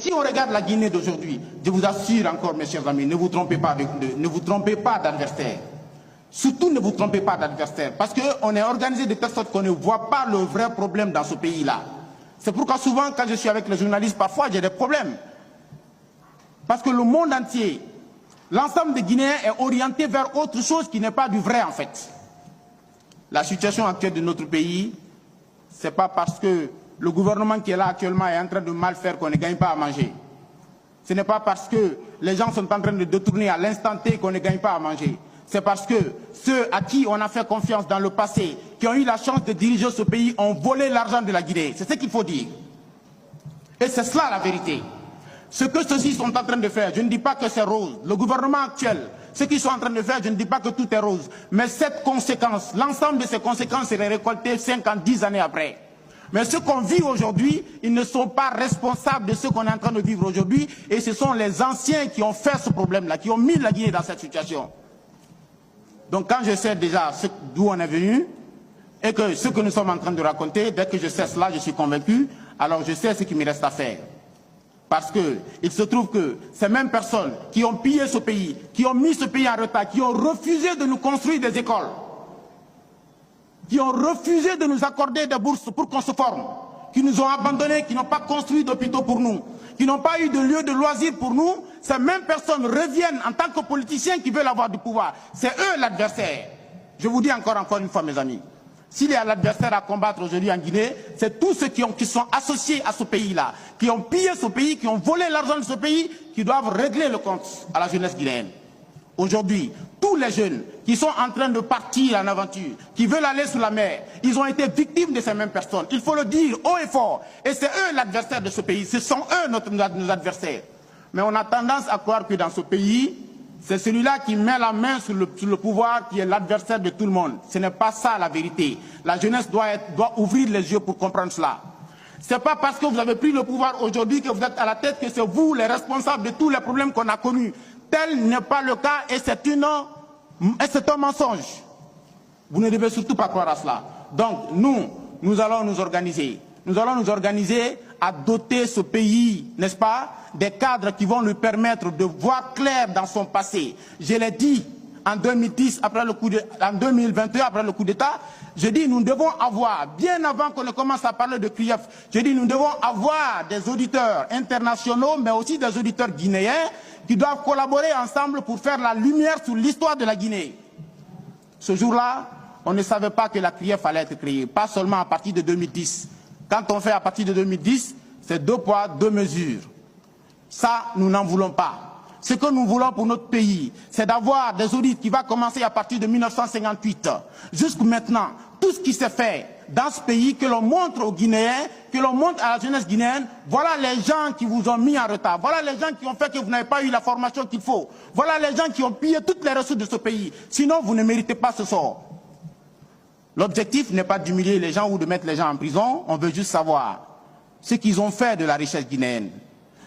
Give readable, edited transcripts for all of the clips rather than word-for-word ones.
Si on regarde la Guinée d'aujourd'hui, je vous assure encore, mes chers amis, ne vous trompez pas d'adversaire. Surtout ne vous trompez pas d'adversaire, parce qu'on est organisé de telle sorte qu'on ne voit pas le vrai problème dans ce pays-là. C'est pourquoi souvent, quand je suis avec les journalistes, parfois j'ai des problèmes. Parce que le monde entier, l'ensemble des Guinéens est orienté vers autre chose qui n'est pas du vrai en fait. La situation actuelle de notre pays, ce n'est pas parce que le gouvernement qui est là actuellement est en train de mal faire qu'on ne gagne pas à manger. Ce n'est pas parce que les gens sont en train de détourner à l'instant T qu'on ne gagne pas à manger. C'est parce que ceux à qui on a fait confiance dans le passé, qui ont eu la chance de diriger ce pays, ont volé l'argent de la Guinée. C'est ce qu'il faut dire. Et c'est cela la vérité. Ce que ceux-ci sont en train de faire, je ne dis pas que c'est rose. Le gouvernement actuel, ce qu'ils sont en train de faire, je ne dis pas que tout est rose. Mais cette conséquence, l'ensemble de ces conséquences seraient récoltées 5 ans, 10 années après. Mais ce qu'on vit aujourd'hui, ils ne sont pas responsables de ce qu'on est en train de vivre aujourd'hui. Et ce sont les anciens qui ont fait ce problème-là, qui ont mis la Guinée dans cette situation. Donc quand je sais déjà d'où on est venu, et que ce que nous sommes en train de raconter, dès que je sais cela, je suis convaincu, alors je sais ce qu'il me reste à faire. Parce qu'il se trouve que ces mêmes personnes qui ont pillé ce pays, qui ont mis ce pays en retard, qui ont refusé de nous construire des écoles, qui ont refusé de nous accorder des bourses pour qu'on se forme, qui nous ont abandonnés, qui n'ont pas construit d'hôpitaux pour nous, qui n'ont pas eu de lieu de loisirs pour nous, ces mêmes personnes reviennent en tant que politiciens qui veulent avoir du pouvoir. C'est eux l'adversaire. Je vous dis encore une fois, mes amis, s'il y a l'adversaire à combattre aujourd'hui en Guinée, c'est tous ceux qui sont associés à ce pays-là, qui ont pillé ce pays, qui ont volé l'argent de ce pays, qui doivent régler le compte à la jeunesse guinéenne. Aujourd'hui, tous les jeunes qui sont en train de partir en aventure, qui veulent aller sur la mer, ils ont été victimes de ces mêmes personnes. Il faut le dire haut et fort. Et c'est eux l'adversaire de ce pays. Ce sont eux nos adversaires. Mais on a tendance à croire que dans ce pays, c'est celui-là qui met la main sur le pouvoir qui est l'adversaire de tout le monde. Ce n'est pas ça la vérité. La jeunesse doit ouvrir les yeux pour comprendre cela. Ce n'est pas parce que vous avez pris le pouvoir aujourd'hui que vous êtes à la tête que c'est vous les responsables de tous les problèmes qu'on a connus. Tel n'est pas le cas et c'est un mensonge. Vous ne devez surtout pas croire à cela. Donc nous allons nous organiser. Nous allons nous organiser à doter ce pays, n'est-ce pas, des cadres qui vont lui permettre de voir clair dans son passé. Je l'ai dit en 2010, en 2021, après le coup d'État, je dis nous devons avoir, bien avant qu'on ne commence à parler de CRIEF, je dis nous devons avoir des auditeurs internationaux, mais aussi des auditeurs guinéens, qui doivent collaborer ensemble pour faire la lumière sur l'histoire de la Guinée. Ce jour-là, on ne savait pas que la CRIEF allait être créée, pas seulement à partir de 2010. Quand on fait à partir de 2010, c'est 2 poids, 2 mesures. Ça, nous n'en voulons pas. Ce que nous voulons pour notre pays, c'est d'avoir des audits qui vont commencer à partir de 1958. Jusqu'à maintenant, tout ce qui s'est fait dans ce pays, que l'on montre aux Guinéens, que l'on montre à la jeunesse guinéenne, voilà les gens qui vous ont mis en retard, voilà les gens qui ont fait que vous n'avez pas eu la formation qu'il faut, voilà les gens qui ont pillé toutes les ressources de ce pays. Sinon, vous ne méritez pas ce sort. L'objectif n'est pas d'humilier les gens ou de mettre les gens en prison, on veut juste savoir ce qu'ils ont fait de la richesse guinéenne,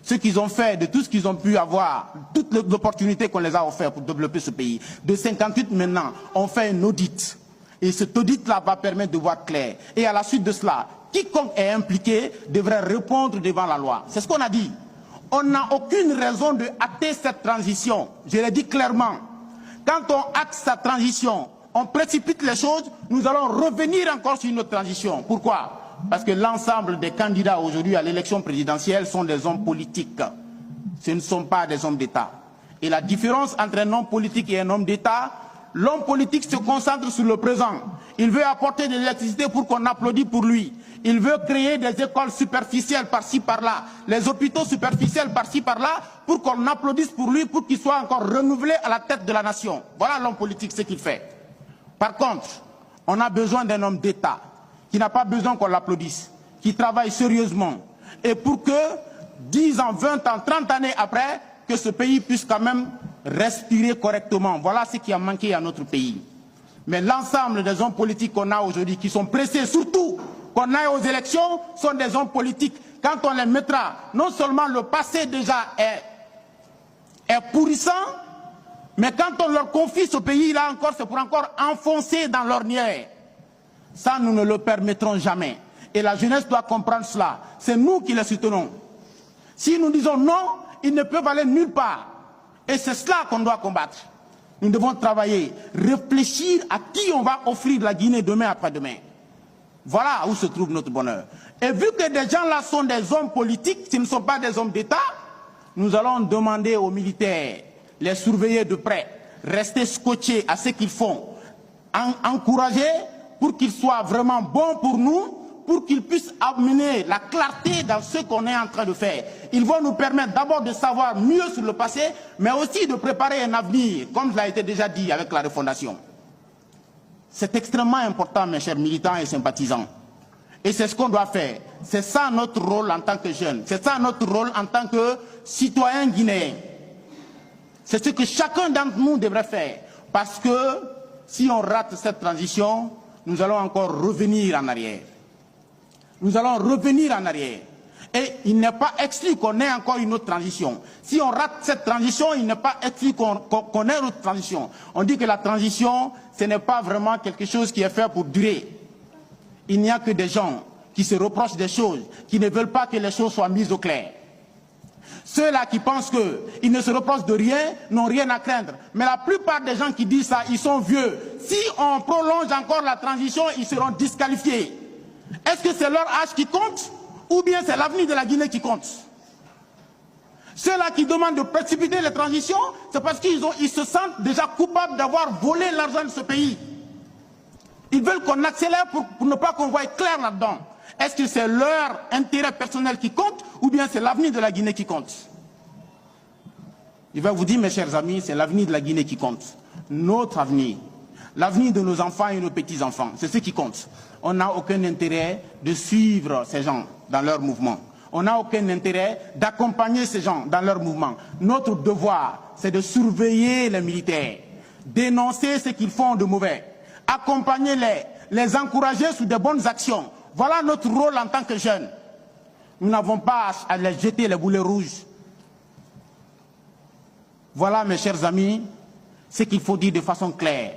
ce qu'ils ont fait de tout ce qu'ils ont pu avoir, toutes les opportunités qu'on les a offertes pour développer ce pays. De 58 maintenant, on fait un audit. Et cet audit-là va permettre de voir clair. Et à la suite de cela, quiconque est impliqué devrait répondre devant la loi. C'est ce qu'on a dit. On n'a aucune raison de hâter cette transition. Je l'ai dit clairement. Quand on hâte sa transition, on précipite les choses, nous allons revenir encore sur notre transition. Pourquoi? Parce que l'ensemble des candidats aujourd'hui à l'élection présidentielle sont des hommes politiques. Ce ne sont pas des hommes d'État. Et la différence entre un homme politique et un homme d'État, l'homme politique se concentre sur le présent. Il veut apporter de l'électricité pour qu'on applaudisse pour lui. Il veut créer des écoles superficielles par-ci, par-là, les hôpitaux superficiels par-ci, par-là, pour qu'on applaudisse pour lui, pour qu'il soit encore renouvelé à la tête de la nation. Voilà l'homme politique, ce qu'il fait. Par contre, on a besoin d'un homme d'État qui n'a pas besoin qu'on l'applaudisse, qui travaille sérieusement. Et pour que 10 ans, 20 ans, 30 années après, que ce pays puisse quand même respirer correctement. Voilà ce qui a manqué à notre pays. Mais l'ensemble des hommes politiques qu'on a aujourd'hui, qui sont pressés surtout qu'on aille aux élections, sont des hommes politiques. Quand on les mettra, non seulement le passé déjà est pourrissant, mais quand on leur confie ce pays-là encore, c'est pour encore enfoncer dans l'ornière. Ça, nous ne le permettrons jamais. Et la jeunesse doit comprendre cela. C'est nous qui les soutenons. Si nous disons non, ils ne peuvent aller nulle part. Et c'est cela qu'on doit combattre. Nous devons travailler, réfléchir à qui on va offrir la Guinée demain après-demain. Voilà où se trouve notre bonheur. Et vu que des gens là sont des hommes politiques, s'ils ne sont pas des hommes d'État, nous allons demander aux militaires, les surveiller de près, rester scotchés à ce qu'ils font, encourager pour qu'ils soient vraiment bons pour nous, pour qu'ils puissent amener la clarté dans ce qu'on est en train de faire. Ils vont nous permettre d'abord de savoir mieux sur le passé, mais aussi de préparer un avenir, comme cela a été déjà dit avec la refondation. C'est extrêmement important, mes chers militants et sympathisants. Et c'est ce qu'on doit faire. C'est ça notre rôle en tant que jeunes. C'est ça notre rôle en tant que citoyens guinéens. C'est ce que chacun d'entre nous devrait faire. Parce que si on rate cette transition, nous allons encore revenir en arrière. Nous allons revenir en arrière. Et il n'est pas exclu qu'on ait encore une autre transition. Si on rate cette transition, il n'est pas exclu qu'on ait une autre transition. On dit que la transition, ce n'est pas vraiment quelque chose qui est fait pour durer. Il n'y a que des gens qui se reprochent des choses, qui ne veulent pas que les choses soient mises au clair. Ceux-là qui pensent qu'ils ne se reprochent de rien, n'ont rien à craindre. Mais la plupart des gens qui disent ça, ils sont vieux. Si on prolonge encore la transition, ils seront disqualifiés. Est-ce que c'est leur âge qui compte ou bien c'est l'avenir de la Guinée qui compte? Ceux-là qui demandent de précipiter les transitions, c'est parce qu'ils se sentent déjà coupables d'avoir volé l'argent de ce pays. Ils veulent qu'on accélère pour ne pas qu'on voie clair là-dedans. Est-ce que c'est leur intérêt personnel qui compte ou bien c'est l'avenir de la Guinée qui compte? Je vais vous dire, mes chers amis, c'est l'avenir de la Guinée qui compte. Notre avenir, l'avenir de nos enfants et nos petits-enfants, c'est ce qui compte. On n'a aucun intérêt de suivre ces gens dans leur mouvement. On n'a aucun intérêt d'accompagner ces gens dans leur mouvement. Notre devoir, c'est de surveiller les militaires, dénoncer ce qu'ils font de mauvais, accompagner les encourager sur de bonnes actions. Voilà notre rôle en tant que jeunes. Nous n'avons pas à les jeter les boulets rouges. Voilà, mes chers amis, ce qu'il faut dire de façon claire.